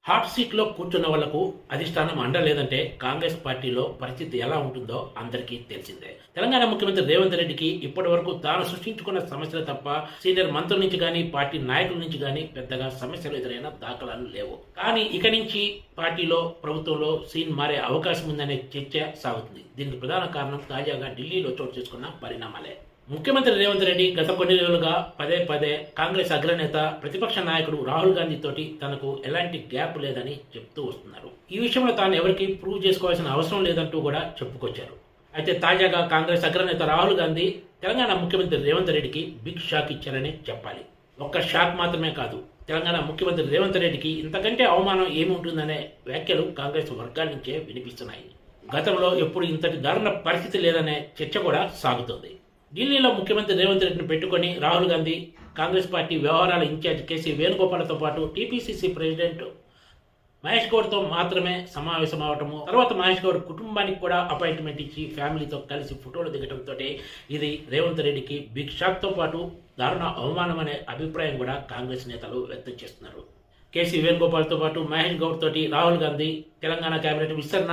Hot సీట్లో కూర్చున్న వాళ్లకు అధిష్టానం అండలేదంటే కాంగ్రెస్ పార్టీలో పరిస్థితి ఎలా ఉంటుందో అందరికీ తెలిసిందే. తెలంగాణ ముఖ్యమంత్రి రేవంత్ రెడ్డికి ఇప్పటి వరకు తాను సృష్టించుకున్న సమస్యలు తప్ప సీనియర్ మంత్రుల నుంచి కానీ పార్టీ నాయకుల నుంచి కానీ పెద్దగా సమస్యలు ఎదురైన దాఖలాలు లేవు. కానీ ఇక నుంచి పార్టీలో ప్రభుత్వంలో సీన్ మారే అవకాశం ఉందనే చర్చ సాగుతుంది. దీనికి ప్రధాన కారణం తాజాగా ఢిల్లీలో చోటు చేసుకున్న పరిణామాలే. ముఖ్యమంత్రి రేవంత్ రెడ్డి గత కొన్ని రోజులుగా పదే కాంగ్రెస్ అగ్రనేత ప్రతిపక్ష నాయకుడు రాహుల్ గాంధీ తోటి తనకు ఎలాంటి గ్యాప్ లేదని చెప్తూ వస్తున్నారు. ఈ విషయంలో తాను ఎవరికి ప్రూవ్ చేసుకోవాల్సిన అవసరం లేదంటూ కూడా చెప్పుకొచ్చారు. అయితే తాజాగా కాంగ్రెస్ అగ్రనేత రాహుల్ గాంధీ తెలంగాణ ముఖ్యమంత్రి రేవంత్ రెడ్డికి బిగ్ షాక్ ఇచ్చారని చెప్పాలి. ఒక్క షాక్ మాత్రమే కాదు, తెలంగాణ ముఖ్యమంత్రి రేవంత్ రెడ్డికి ఇంతకంటే అవమానం ఏమి ఉంటుందనే వ్యాఖ్యలు కాంగ్రెస్ వర్గాల నుంచే వినిపిస్తున్నాయి. గతంలో ఎప్పుడు ఇంతటి దారుణ పరిస్థితి లేదనే చర్చ కూడా సాగుతోంది. ఢిల్లీలో ముఖ్యమంత్రి రేవంత్ రెడ్డిని పెట్టుకుని రాహుల్ గాంధీ కాంగ్రెస్ పార్టీ వ్యవహారాల ఇన్ఛార్జ్ కేసీ వేణుగోపాల్తో పాటు టీపీసీసీ ప్రెసిడెంట్ మహేష్ గౌడ్తో మాత్రమే సమావేశం అవటము, తర్వాత మహేష్ గౌడ్ కుటుంబానికి కూడా అపాయింట్మెంట్ ఇచ్చి ఫ్యామిలీతో కలిసి ఫోటోలు దిగడంతో ఇది రేవంత్ రెడ్డికి బిగ్ షాక్తో పాటు దారుణ అవమానం అనే అభిప్రాయం కూడా కాంగ్రెస్ నేతలు వ్యక్తం చేస్తున్నారు. కేసీ వేణుగోపాల్తో పాటు మహేష్ గౌడ్ తోటి రాహుల్ గాంధీ తెలంగాణ కేబినెట్ విస్తరణ,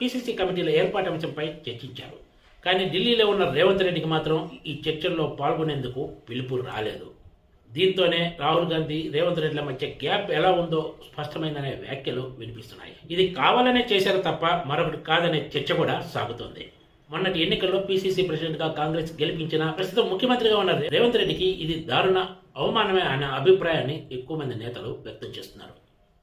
పీసీసీ కమిటీల ఏర్పాటు అంశంపై చర్చించారు. కానీ ఢిల్లీలో ఉన్న రేవంత్ రెడ్డికి మాత్రం ఈ చర్చల్లో పాల్గొనేందుకు పిలుపు రాలేదు. దీంతోనే రాహుల్ గాంధీ రేవంత్ రెడ్డిల మధ్య గ్యాప్ ఎలా ఉందో స్పష్టమైందనే వ్యాఖ్యలు వినిపిస్తున్నాయి. ఇది కావాలనే చేశారు తప్ప మరొకటి కాదనే చర్చ కూడా సాగుతోంది. మొన్నటి ఎన్నికల్లో పీసీసీ ప్రెసిడెంట్గా కాంగ్రెస్ గెలిపించిన ప్రస్తుతం ముఖ్యమంత్రిగా ఉన్న రేవంత్ రెడ్డికి ఇది దారుణ అవమానమే అనే అభిప్రాయాన్ని ఎక్కువ మంది నేతలు వ్యక్తం చేస్తున్నారు.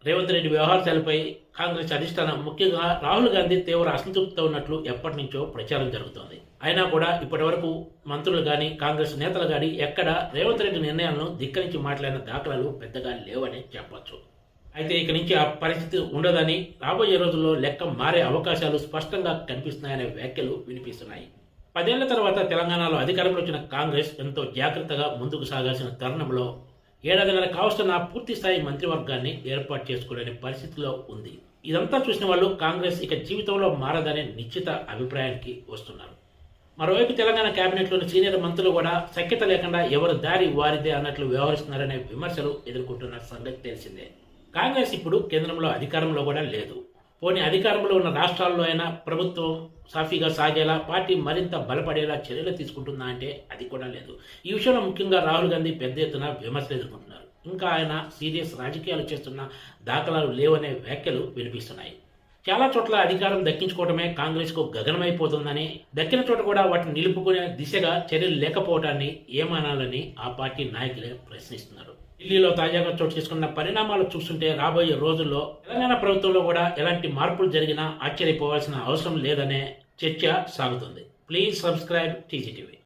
రేవంత్ రెడ్డి వ్యవహారాలపై కాంగ్రెస్ అధిష్టానం ముఖ్యంగా రాహుల్ గాంధీ తీవ్ర అసంతృప్తితో ఉన్నట్లు ఎప్పటి నుంచో ప్రచారం జరుగుతోంది. అయినా కూడా ఇప్పటి వరకు మంత్రులు కానీ కాంగ్రెస్ నేతలు కానీ ఎక్కడ రేవంత్ రెడ్డి నిర్ణయాలను ధిక్కరించి మాట్లాడిన దాఖలాలు పెద్దగా లేవని చెప్పొచ్చు. అయితే ఇక నుంచి ఆ పరిస్థితి ఉండదని, రాబోయే రోజుల్లో లెక్క మారే అవకాశాలు స్పష్టంగా కనిపిస్తున్నాయనే వ్యాఖ్యలు వినిపిస్తున్నాయి. 10 ఏళ్ల తర్వాత తెలంగాణలో అధికారంలో వచ్చిన కాంగ్రెస్ ఎంతో జాగ్రత్తగా ముందుకు సాగాల్సిన తరుణంలో ఏడాదిన్నర కావస్తున్న పూర్తి స్థాయి మంత్రివర్గాన్ని ఏర్పాటు చేసుకోలేని పరిస్థితిలో ఉంది. ఇదంతా చూసిన వాళ్ళు కాంగ్రెస్ ఇక జీవితంలో మారదనే నిశ్చిత అభిప్రాయానికి వస్తున్నారు. మరోవైపు తెలంగాణ కేబినెట్లోని సీనియర్ మంత్రులు కూడా సఖ్యత లేకుండా ఎవరి దారి వారిదే అన్నట్లు వ్యవహరిస్తున్నారనే విమర్శలు ఎదుర్కొంటున్న సంగతి తెలిసిందే. కాంగ్రెస్ ఇప్పుడు కేంద్రంలో అధికారంలో కూడా లేదు. పోనీ అధికారంలో ఉన్న రాష్ట్రాల్లో అయినా ప్రభుత్వం సాఫీగా సాగేలా, పార్టీ మరింత బలపడేలా చర్యలు తీసుకుంటుందా అంటే అది కూడా లేదు. ఈ విషయంలో ముఖ్యంగా రాహుల్ గాంధీ పెద్ద ఎత్తున విమర్శలు ఎదుర్కొంటున్నారు. ఇంకా ఆయన సీరియస్ రాజకీయాలు చేస్తున్న దాఖలాలు లేవనే వ్యాఖ్యలు వినిపిస్తున్నాయి. చాలా చోట్ల అధికారం దక్కించుకోవడమే కాంగ్రెస్కు గగనమైపోతుందని, దక్కిన చోట కూడా వాటిని నిలుపుకునే దిశగా చర్యలు లేకపోవడాన్ని ఏమానాలని ఆ పార్టీ నాయకులే ప్రశ్నిస్తున్నారు. ఢిల్లీలో తాజాగా చోటు చేసుకున్న పరిణామాలు చూస్తుంటే రాబోయే రోజుల్లో తెలంగాణ ప్రభుత్వంలో కూడా ఎలాంటి మార్పులు జరిగినా ఆశ్చర్యపోవాల్సిన అవసరం లేదనే చర్చ సాగుతుంది. Please subscribe TGTV.